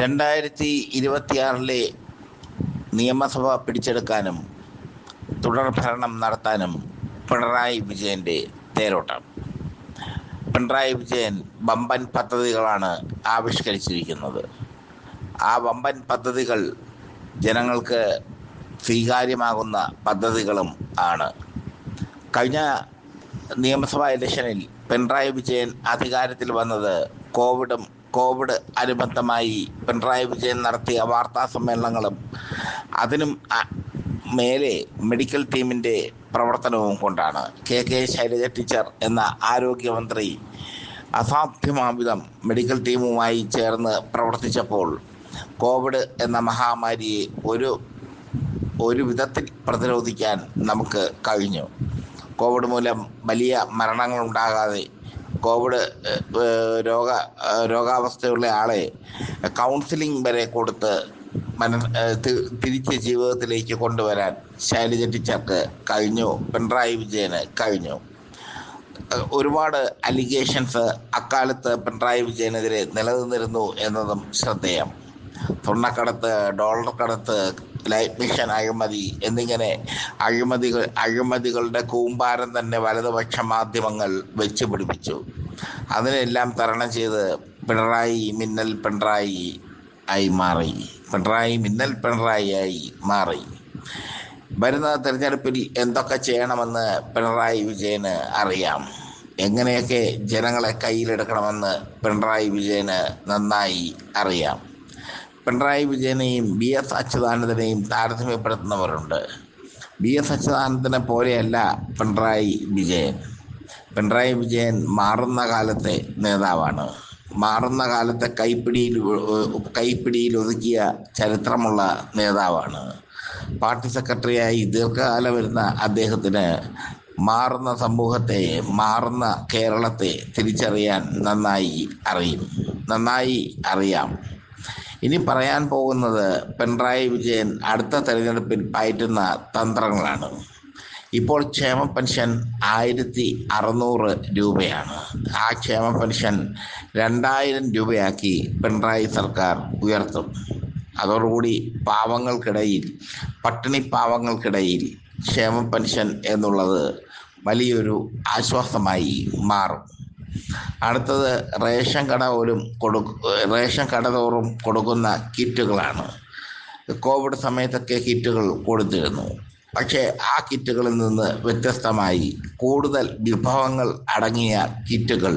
2026 നിയമസഭ പിടിച്ചെടുക്കാനും തുടർ ഭരണം നടത്താനും പിണറായി വിജയൻ്റെ തേരോട്ടം. പിണറായി വിജയൻ വമ്പൻ പദ്ധതികളാണ് ആവിഷ്കരിച്ചിരിക്കുന്നത്. ആ വമ്പൻ പദ്ധതികൾ ജനങ്ങൾക്ക് സ്വീകാര്യമാകുന്ന പദ്ധതികളും ആണ്. കഴിഞ്ഞ നിയമസഭാ ഇലക്ഷനിൽ പിണറായി വിജയൻ അധികാരത്തിൽ വന്നത് കോവിഡ് അനുബന്ധമായി പിണറായി വിജയൻ നടത്തിയ വാർത്താ സമ്മേളനങ്ങളും അതിനും മേലെ മെഡിക്കൽ ടീമിൻ്റെ പ്രവർത്തനവും കൊണ്ടാണ്. കെ ശൈലജ ടീച്ചർ എന്ന ആരോഗ്യമന്ത്രി അസാധ്യമാംവിധം മെഡിക്കൽ ടീമുമായി ചേർന്ന് പ്രവർത്തിച്ചപ്പോൾ കോവിഡ് എന്ന മഹാമാരിയെ ഒരു വിധത്തിൽ പ്രതിരോധിക്കാൻ നമുക്ക് കഴിഞ്ഞു. കോവിഡ് മൂലം വലിയ മരണങ്ങളുണ്ടാകാതെ കോവിഡ് രോഗാവസ്ഥയുള്ള ആളെ കൗൺസിലിംഗ് വരെ കൊടുത്ത് തിരിച്ച് ജീവിതത്തിലേക്ക് കൊണ്ടുവരാൻ ശൈലജ ടീച്ചർക്ക് കഴിഞ്ഞു, പിണറായി വിജയന് കഴിഞ്ഞു. ഒരുപാട് അലിഗേഷൻസ് അക്കാലത്ത് പിണറായി വിജയനെതിരെ നിലനിന്നിരുന്നു എന്നതും ശ്രദ്ധേയം. സ്വർണ്ണക്കടത്ത്, ഡോളർ കടത്ത്, ലൈഫ് മിഷൻ അഴിമതി എന്നിങ്ങനെ അഴിമതികളുടെ കൂമ്പാരം തന്നെ വലതുപക്ഷ മാധ്യമങ്ങൾ വെച്ച് പിടിപ്പിച്ചു. അതിനെല്ലാം തരണം ചെയ്ത് മിന്നൽ പിണറായി മാറി. വരുന്ന തെരഞ്ഞെടുപ്പിൽ എന്തൊക്കെ ചെയ്യണമെന്ന് പിണറായി വിജയന് അറിയാം. എങ്ങനെയൊക്കെ ജനങ്ങളെ കയ്യിലെടുക്കണമെന്ന് പിണറായി വിജയന് നന്നായി അറിയാം. പിണറായി വിജയനെയും BS അച്യുതാനന്ദനെയും താരതമ്യപ്പെടുത്തുന്നവരുണ്ട്. BS അച്യുതാനന്ദനെ പോലെയല്ല പിണറായി വിജയൻ മാറുന്ന കാലത്തെ നേതാവാണ്. മാറുന്ന കാലത്തെ കൈപ്പിടിയിൽ ഒതുക്കിയ ചരിത്രമുള്ള നേതാവാണ്. പാർട്ടി സെക്രട്ടറിയായി ദീർഘകാലം വരുന്ന അദ്ദേഹത്തിന് മാറുന്ന സമൂഹത്തെ, മാറുന്ന കേരളത്തെ തിരിച്ചറിയാൻ നന്നായി അറിയാം. ഇനി പറയാൻ പോകുന്നത് പിണറായി വിജയൻ അടുത്ത തെരഞ്ഞെടുപ്പിൽ പയറ്റുന്ന തന്ത്രങ്ങളാണ്. ഇപ്പോൾ ക്ഷേമ പെൻഷൻ 1600 രൂപയാണ്. ആ ക്ഷേമ പെൻഷൻ 2000 രൂപയാക്കി പിണറായി സർക്കാർ ഉയർത്തും. അതോടുകൂടി പട്ടിണി പാവങ്ങൾക്കിടയിൽ ക്ഷേമ പെൻഷൻ എന്നുള്ളത് വലിയൊരു ആശ്വാസമായി മാറും. അടുത്തത് റേഷൻ കട തോറും കൊടുക്കുന്ന കിറ്റുകളാണ്. കോവിഡ് സമയത്തൊക്കെ കിറ്റുകൾ കൊടുത്തിരുന്നു. പക്ഷേ ആ കിറ്റുകളിൽ നിന്ന് വ്യത്യസ്തമായി കൂടുതൽ വിഭവങ്ങൾ അടങ്ങിയ കിറ്റുകൾ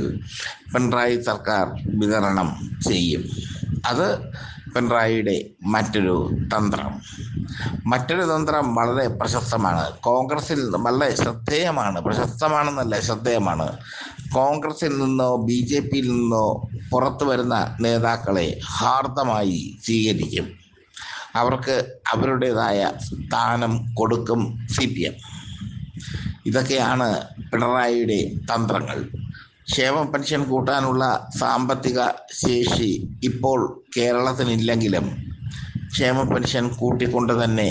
പിണറായി സർക്കാർ വിതരണം ചെയ്യും. അത് പിണറായിയുടെ മറ്റൊരു തന്ത്രം വളരെ പ്രശസ്തമാണ്. കോൺഗ്രസിൽ വളരെ ശ്രദ്ധേയമാണ്. കോൺഗ്രസിൽ നിന്നോ BJPയിൽ നിന്നോ പുറത്തു വരുന്ന നേതാക്കളെ ഹാർദമായി സ്വീകരിക്കും. അവർക്ക് അവരുടേതായ സ്ഥാനം കൊടുക്കും CPM. ഇതൊക്കെയാണ് പിണറായിയുടെ തന്ത്രങ്ങൾ. ക്ഷേമ പെൻഷൻ കൂട്ടാനുള്ള സാമ്പത്തിക ശേഷി ഇപ്പോൾ കേരളത്തിനില്ലെങ്കിലും ക്ഷേമ പെൻഷൻ കൂട്ടിക്കൊണ്ട് തന്നെ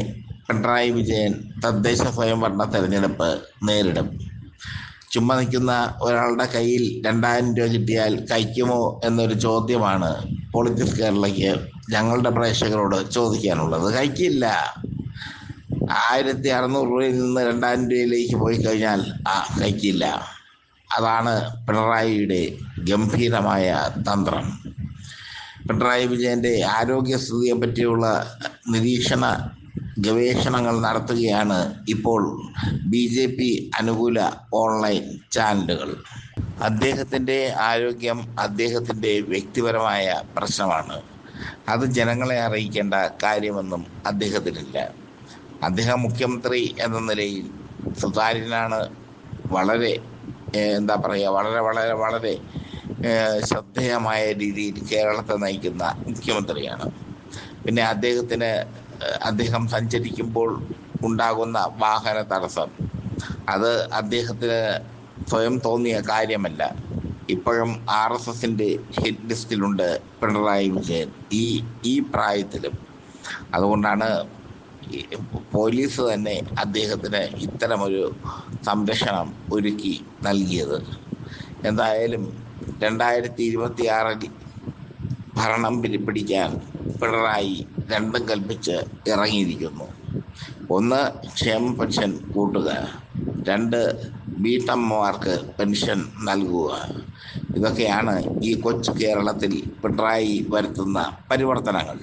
പിണറായി വിജയൻ തദ്ദേശ സ്വയംഭരണ തെരഞ്ഞെടുപ്പ് നേരിടും. ചുമ്മാ നിൽക്കുന്ന ഒരാളുടെ കയ്യിൽ 2000 രൂപ കിട്ടിയാൽ കഴിക്കുമോ എന്നൊരു ചോദ്യമാണ് പൊളിറ്റിക്സ് കേരളയ്ക്ക് ഞങ്ങളുടെ പ്രേക്ഷകരോട് ചോദിക്കാനുള്ളത്. കഴിക്കില്ല. 1600 രൂപയിൽ നിന്ന് 2000 രൂപയിലേക്ക് പോയി കഴിഞ്ഞാൽ കഴിക്കില്ല. അതാണ് പിണറായിയുടെ ഗംഭീരമായ തന്ത്രം. പിണറായി വിജയൻ്റെ ആരോഗ്യസ്ഥിതിയെ പറ്റിയുള്ള ഗവേഷണങ്ങൾ നടത്തുകയാണ് ഇപ്പോൾ BJP അനുകൂല ഓൺലൈൻ ചാനലുകൾ. അദ്ദേഹത്തിൻ്റെ ആരോഗ്യം അദ്ദേഹത്തിൻ്റെ വ്യക്തിപരമായ പ്രശ്നമാണ്. അത് ജനങ്ങളെ അറിയിക്കേണ്ട കാര്യമൊന്നും അദ്ദേഹത്തിനില്ല. അദ്ദേഹം മുഖ്യമന്ത്രി എന്ന നിലയിൽ സുതാര്യനാണ്. വളരെ വളരെ ശ്രദ്ധേയമായ രീതിയിൽ കേരളത്തെ നയിക്കുന്ന മുഖ്യമന്ത്രിയാണ്. പിന്നെ അദ്ദേഹം സഞ്ചരിക്കുമ്പോൾ ഉണ്ടാകുന്ന വാഹന തടസ്സം അത് അദ്ദേഹത്തിന് സ്വയം തോന്നിയ കാര്യമല്ല. ഇപ്പോഴും RSSൻ്റെ ഹിറ്റ് ലിസ്റ്റിലുണ്ട് പിണറായി വിജയൻ ഈ പ്രായത്തിലും. അതുകൊണ്ടാണ് പോലീസ് തന്നെ അദ്ദേഹത്തിന് ഇത്തരമൊരു സംരക്ഷണം ഒരുക്കി നൽകിയത്. എന്തായാലും 2026 ഭരണം പിടിക്കാൻ പിണറായി രണ്ടും കൽപ്പിച്ച് ഇറങ്ങിയിരിക്കുന്നു. ഒന്ന്, ക്ഷേമ പെൻഷൻ കൂട്ടുക. രണ്ട്, വീട്ടമ്മമാർക്ക് പെൻഷൻ നൽകുക. ഇതൊക്കെയാണ് ഈ കൊച്ചു കേരളത്തിൽ പിണറായി വരുത്തുന്ന പരിവർത്തനങ്ങൾ.